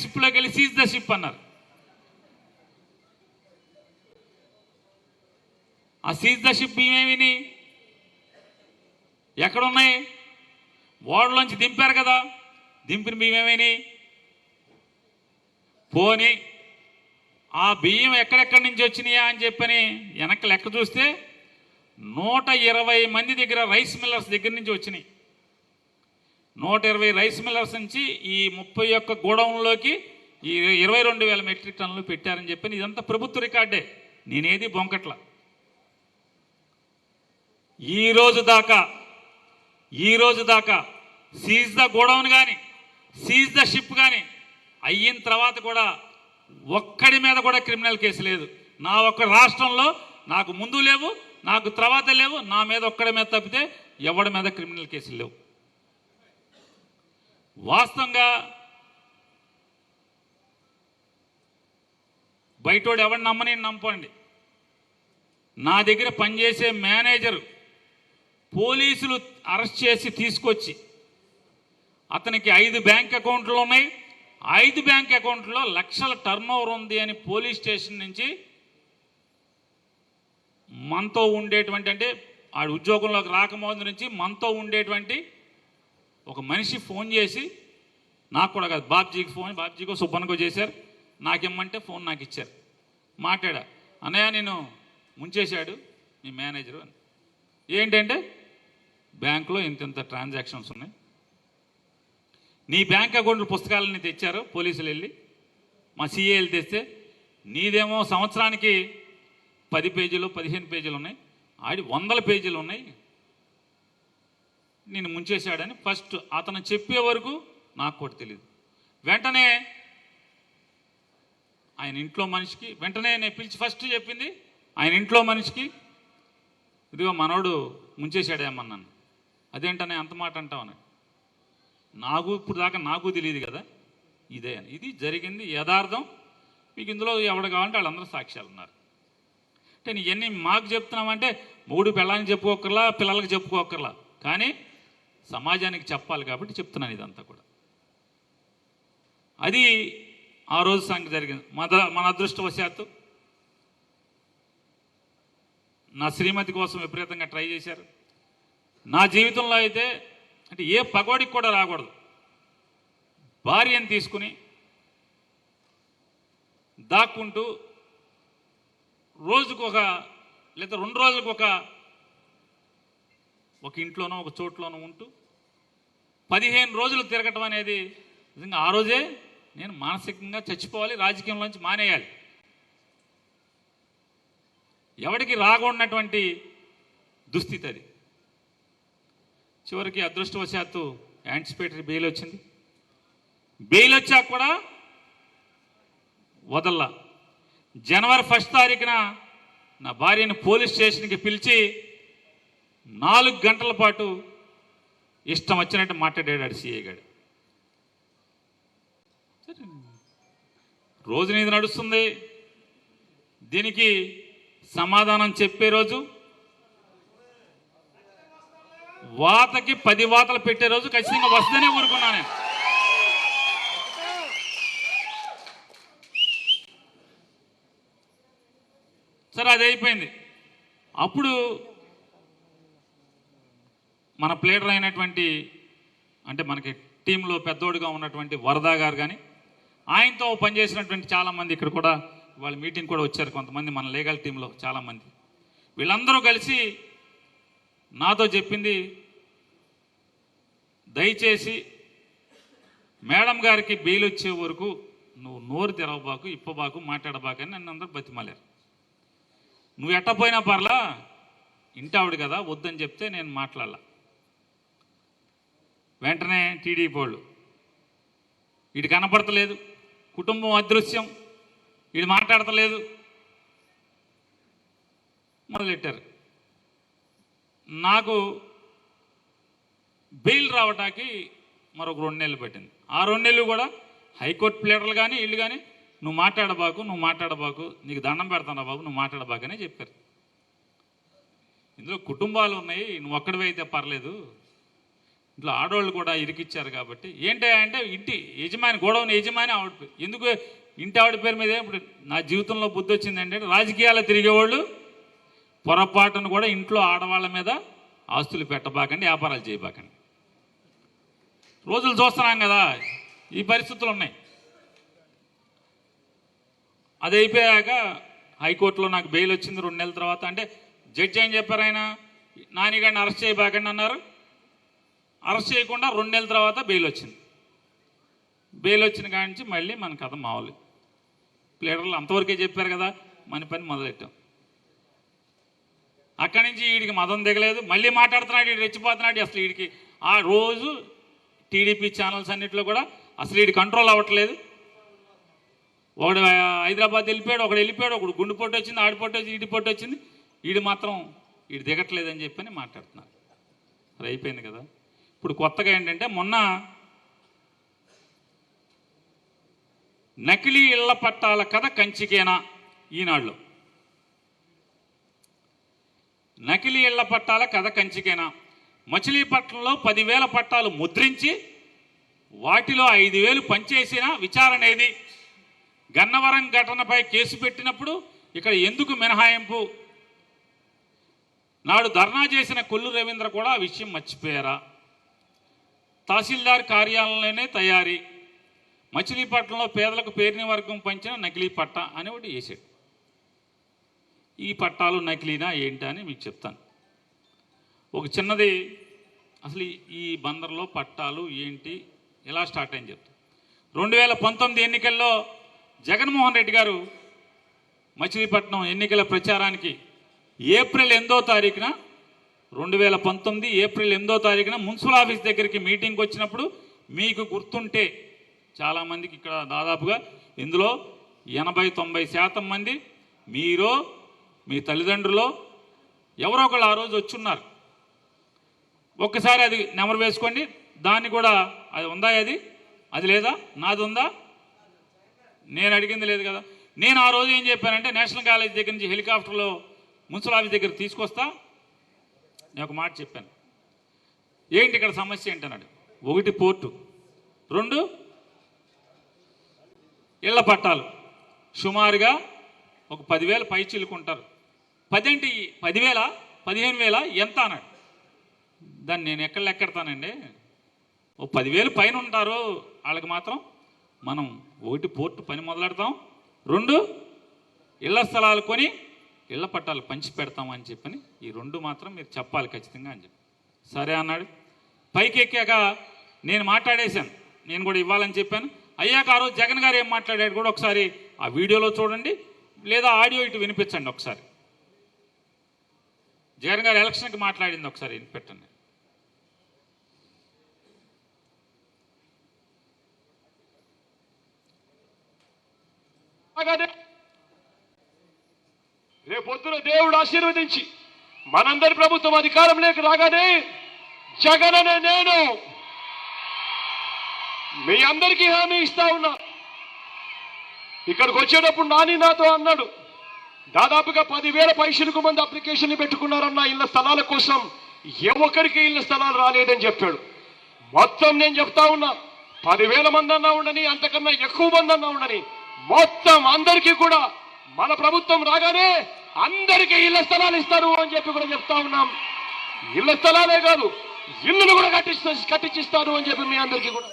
షిప్లోకి వెళ్ళి seize the ship అన్నారు. ఆ సీజ్ ద షిప్ ఏమేమి ఎక్కడున్నాయి? ఓడలోంచి దింపారు కదా, దింపిన బియ్యమేమైనాయి? పోని ఆ బియ్యం ఎక్కడెక్కడి నుంచి వచ్చినాయా అని చెప్పని వెనక్కి లెక్క చూస్తే 120 మంది దగ్గర రైస్ మిల్లర్స్ దగ్గర నుంచి వచ్చినాయి. 120 రైస్ మిల్లర్స్ నుంచి ఈ 31 గోడౌన్లోకి ఈ 22,000 మెట్రిక్ టన్నులు పెట్టారని చెప్పని ఇదంతా ప్రభుత్వ రికార్డే, నేనేది బొంకట్ల. ఈ రోజు దాకా సీజ్ ద గోడౌన్ కానీ సీజ్ ద షిప్ కానీ అయిన తర్వాత కూడా ఒక్కడి మీద కూడా క్రిమినల్ కేసు లేదు. నా ఒక్క రాష్ట్రంలో నాకు ముందు లేవు, నాకు తర్వాత లేవు, నా మీద ఒక్కడి మీద తప్పితే ఎవడి మీద క్రిమినల్ కేసులు లేవు. వాస్తవంగా బయటోడు ఎవరిని నమ్మని నమ్మండి, నా దగ్గర పనిచేసే మేనేజరు పోలీసులు అరెస్ట్ చేసి తీసుకొచ్చి అతనికి 5 బ్యాంక్ అకౌంట్లు ఉన్నాయి, 5 బ్యాంక్ అకౌంట్లో లక్షల టర్న్ ఓవర్ ఉంది అని పోలీస్ స్టేషన్ నుంచి మనతో ఉండేటువంటి, అంటే ఆ ఉద్యోగంలోకి రాకముందు నుంచి మనతో ఉండేటువంటి ఒక మనిషి ఫోన్ చేసి, నాకు కూడా కాదు బాబ్జీకి ఫోన్, బాబ్జీకో సుబ్బన్నకో చేశారు, నాకేమంటే ఫోన్ నాకు ఇచ్చారు. మాట్లాడా, అన్నయ్య నేను ముంచేశాడు మీ మేనేజరు అని. ఏంటంటే బ్యాంకులో ఇంత ట్రాన్సాక్షన్స్ ఉన్నాయి, నీ బ్యాంక్ అకౌంట్ పుస్తకాలని తెచ్చారు పోలీసులు వెళ్ళి, మా సిఏలు తెస్తే నీదేమో సంవత్సరానికి 10 పేజీలు 15 పేజీలు ఉన్నాయి, ఆడి 100 పేజీలు ఉన్నాయి, నేను ముంచేశాడని ఫస్ట్ అతను చెప్పే వరకు నాకు కూడా తెలియదు. వెంటనే ఆయన ఇంట్లో మనిషికి, వెంటనే నేను పిలిచి ఫస్ట్ చెప్పింది ఆయన ఇంట్లో మనిషికి, ఇదిగో మనోడు ముంచేశాడేమన్నాను. అదేంటనే అంత మాట అంటావని, నాకు ఇప్పుడు దాకా నాకు తెలియదు కదా, ఇదే అని, ఇది జరిగింది యథార్థం, మీకు ఇందులో ఎవడు కావాలంటే వాళ్ళందరూ సాక్ష్యాలు ఉన్నారు. అంటే ఇవన్నీ మాకు చెప్తున్నామంటే మూడు పెళ్ళానికి చెప్పుకోకర్లా, పిల్లలకి చెప్పుకోకర్లా, కానీ సమాజానికి చెప్పాలి కాబట్టి చెప్తున్నాను ఇదంతా కూడా. అది ఆ రోజు సంగతి జరిగింది. మన అదృష్టవశాత్తు నా శ్రీమతి కోసం విపరీతంగా ట్రై చేశారు. నా జీవితంలో అయితే అంటే ఏ పగోడికి కూడా రాకూడదు, భార్యను తీసుకుని దాక్కుంటూ రోజుకు లేదా 2 రోజులకు ఒక ఇంట్లోనో ఒక చోట్లోనో ఉంటూ 15 రోజులు తిరగటం అనేది నిజంగా ఆ రోజే నేను మానసికంగా చచ్చిపోవాలి, రాజకీయంలోంచి మానేయాలి. ఎవరికి రాకూడనటువంటి దుస్థితి అది. చివరికి అదృష్టవశాత్తు యాంటిసిపేటరీ బెయిల్ వచ్చింది. బెయిల్ వచ్చాక కూడా వదల్లా. జనవరి 1 తారీఖున నా భార్యను పోలీస్ స్టేషన్కి పిలిచి 4 గంటల పాటు ఇష్టం వచ్చినట్టు మాట్లాడాడు సిఐ గారు. రోజు ఇది నడుస్తుంది, దీనికి సమాధానం చెప్పే రోజు, వాతకి 10 వాతలు పెట్టే రోజు ఖచ్చితంగా వస్తుందనే ఊరుకున్నా నేను. సరే అది అయిపోయింది. అప్పుడు మన ప్లేడర్ అయినటువంటి, అంటే మనకి టీంలో పెద్దోడుగా ఉన్నటువంటి వరదా గారు కానీ, ఆయనతో పనిచేసినటువంటి చాలామంది ఇక్కడ కూడా వాళ్ళ మీటింగ్ కూడా వచ్చారు కొంతమంది, మన లీగల్ టీంలో చాలామంది. వీళ్ళందరూ కలిసి నాతో చెప్పింది, దయచేసి మేడం గారికి బెయిల్ వచ్చే వరకు నువ్వు నోరు తెరవబాకు, ఇప్పబాకు, మాట్లాడబాకు అని నన్ను అందరూ బతిమాలారు. నువ్వు ఎట్టపోయినా పర్లా, ఇంటావిడ కదా, వద్దని చెప్తే నేను మాట్లాడాల. వెంటనే టీడీపీ వాళ్ళు, వీడు కనపడతలేదు, కుటుంబం అదృశ్యం, వీడు మాట్లాడతలేదు మొదలెట్టారు. నాకు బెయిల్ రావటానికి మరొక 2 నెలలు పట్టింది. ఆ 2 నెలలు కూడా హైకోర్టు ప్లేడర్లు కానీ వీళ్ళు కానీ నువ్వు మాట్లాడబాకు, నీకు దండం పెడతాను బాబు, నువ్వు మాట్లాడబాకు అనే చెప్పారు. ఇందులో కుటుంబాలు ఉన్నాయి, నువ్వు ఒక్కడివైతే పర్లేదు, ఇట్లా ఆడవాళ్ళు కూడా ఇరికిచ్చారు కాబట్టి ఏంటంటే ఇంటి యజమాని గోడౌన్ యజమాని ఆవిడ పేరు. ఎందుకు ఇంటి ఆవిడ పేరు మీద ఇప్పుడు నా జీవితంలో బుద్ధి వచ్చింది ఏంటంటే రాజకీయాలు తిరిగేవాళ్ళు పొరపాటును కూడా ఇంట్లో ఆడవాళ్ళ మీద ఆస్తులు పెట్టబాకండి, వ్యాపారాలు చేయబాకండి. రోజులు చూస్తున్నాం కదా, ఈ పరిస్థితులు ఉన్నాయి. అది అయిపోయాక హైకోర్టులో నాకు బెయిల్ వచ్చింది 2 నెలల తర్వాత. అంటే జడ్జి ఏం చెప్పారు, ఆయన నానిగాడిని అరెస్ట్ చేయబాకండి అన్నారు. అరెస్ట్ చేయకుండా 2 నెలల తర్వాత బెయిల్ వచ్చింది. బెయిల్ వచ్చిన కాడి నుంచి మళ్ళీ మన కథ మామూలు. ప్లేడర్లు అంతవరకే చెప్పారు కదా, మన పని మొదలెట్టాం. అక్కడి నుంచి వీడికి మదం దిగలేదు, మళ్ళీ మాట్లాడుతున్నాడు, వీడు రెచ్చిపోతున్నాడు. అసలు వీడికి ఆ రోజు టీడీపీ ఛానల్స్ అన్నింటిలో కూడా అసలు వీడి కంట్రోల్ అవ్వట్లేదు. ఒకడు హైదరాబాద్ వెళ్ళిపోయాడు, ఒకడు వెళ్ళిపోయాడు, ఒకడు గుండు పొట్టు వచ్చింది, ఆడి పొట్టు వచ్చింది, ఈడి పొట్టు వచ్చింది, వీడు మాత్రం వీడు దిగట్లేదని చెప్పని మాట్లాడుతున్నారు. అది అయిపోయింది కదా. ఇప్పుడు కొత్తగా ఏంటంటే మొన్న నకిలీ ఇళ్ల పట్టాల కథ కంచికేనా ఈనాడులో. నకిలీ ఇళ్ల పట్టాల కథ కంచికేనా. మచిలీపట్నంలో 10,000 పట్టాలు ముద్రించి వాటిలో 5,000 పనిచేసిన విచారణ ఏది? గన్నవరం ఘటనపై కేసు పెట్టినప్పుడు ఇక్కడ ఎందుకు మినహాయింపు? నాడు ధర్నా చేసిన కొల్లు రవీంద్ర కూడా ఆ విషయం మర్చిపోయారా? తహసీల్దార్ కార్యాలయంలోనే తయారీ, మచిలీపట్నంలో పేదలకు పేరుని వర్గం పంచిన నకిలీ పట్టా అని ఒకటి వేసాడు. ఈ పట్టాలు నకిలీనా ఏంటా అని మీకు చెప్తాను. ఒక చిన్నది, అసలు ఈ బందర్లో పట్టాలు ఏంటి ఎలా స్టార్ట్ అయింది చెప్తాను. 2019 ఎన్నికల్లో జగన్మోహన్ రెడ్డి గారు మచిలీపట్నం ఎన్నికల ప్రచారానికి ఏప్రిల్ 8వ తారీఖున 2019 ఏప్రిల్ 8వ తారీఖున మున్సిపల్ ఆఫీస్ దగ్గరికి మీటింగ్కి వచ్చినప్పుడు మీకు గుర్తుంటే చాలామందికి ఇక్కడ దాదాపుగా ఇందులో 80-90% మంది మీరో మీ తల్లిదండ్రులో ఎవరో ఒకళ్ళు ఆ రోజు వచ్చున్నారు. ఒక్కసారి అది నెమరు వేసుకోండి. దాన్ని కూడా అది ఉందా, అది లేదా, నాది ఉందా? నేను అడిగింది లేదు కదా. నేను ఆ రోజు ఏం చెప్పానంటే నేషనల్ కాలేజ్ దగ్గర నుంచి హెలికాప్టర్లో మున్సిపల్ ఆఫీస్ దగ్గర తీసుకొస్తా. నేను ఒక మాట చెప్పాను, ఏంటి ఇక్కడ సమస్య ఏంటన్నాడు. 1 పోర్టు, 2 ఇళ్ల పట్టాలు, సుమారుగా ఒక 10,000 పై చిలుకుంటారు. 10 ఏంటి, 10,000 15,000 ఎంత అన్నాడు. దాన్ని నేను ఎక్కడ లెక్కెడతానండి. ఓ 10,000 పైన ఉంటారు, వాళ్ళకి మాత్రం మనం 1 పోర్టు పని మొదలెడతాం, 2 ఇళ్ల స్థలాలు కొని ఇళ్ల పట్టాలు పంచి పెడతాం అని చెప్పని ఈ 2 మాత్రం మీరు చెప్పాలి ఖచ్చితంగా అని చెప్పి సరే అన్నాడు. పైకి ఎక్కాక నేను మాట్లాడేశాను, నేను కూడా ఇవ్వాలని చెప్పాను. అయ్యాక ఆ రోజు జగన్ గారు ఏం మాట్లాడాడు కూడా ఒకసారి ఆ వీడియోలో చూడండి, లేదా ఆడియో ఇటు వినిపించండి ఒకసారి. జగన్ గారు ఎలక్షన్కి మాట్లాడింది ఒకసారి వినిపెట్టండి. రేపొద్దున దేవుడు ఆశీర్వదించి మనందరి ప్రభుత్వం అధికారంలోకి రాగానే జగన్ అనే నేను మీ అందరికీ హామీ ఇస్తా ఉన్నా. ఇక్కడికి వచ్చేటప్పుడు నాని నాతో అన్నాడు, దాదాపుగా 10,000 పైసలకు మంది అప్లికేషన్లు పెట్టుకున్నారన్న ఇళ్ల స్థలాల కోసం, ఏ ఒక్కరికి ఇళ్ల స్థలాలు రాలేదని చెప్పాడు. మొత్తం నేను చెప్తా ఉన్నా, 10,000 మంది అన్నా ఉండని, అంతకన్నా ఎక్కువ మంది అన్నా ఉండని, మొత్తం అందరికీ కూడా మన ప్రభుత్వం రాగానే అందరికీ ఇళ్ల స్థలాలు ఇస్తారు అని చెప్పి కూడా చెప్తా ఉన్నాం. ఇళ్ల స్థలాలే కాదు, ఇల్లులు కూడా కట్టించిస్తారు అని చెప్పి మీ అందరికీ కూడా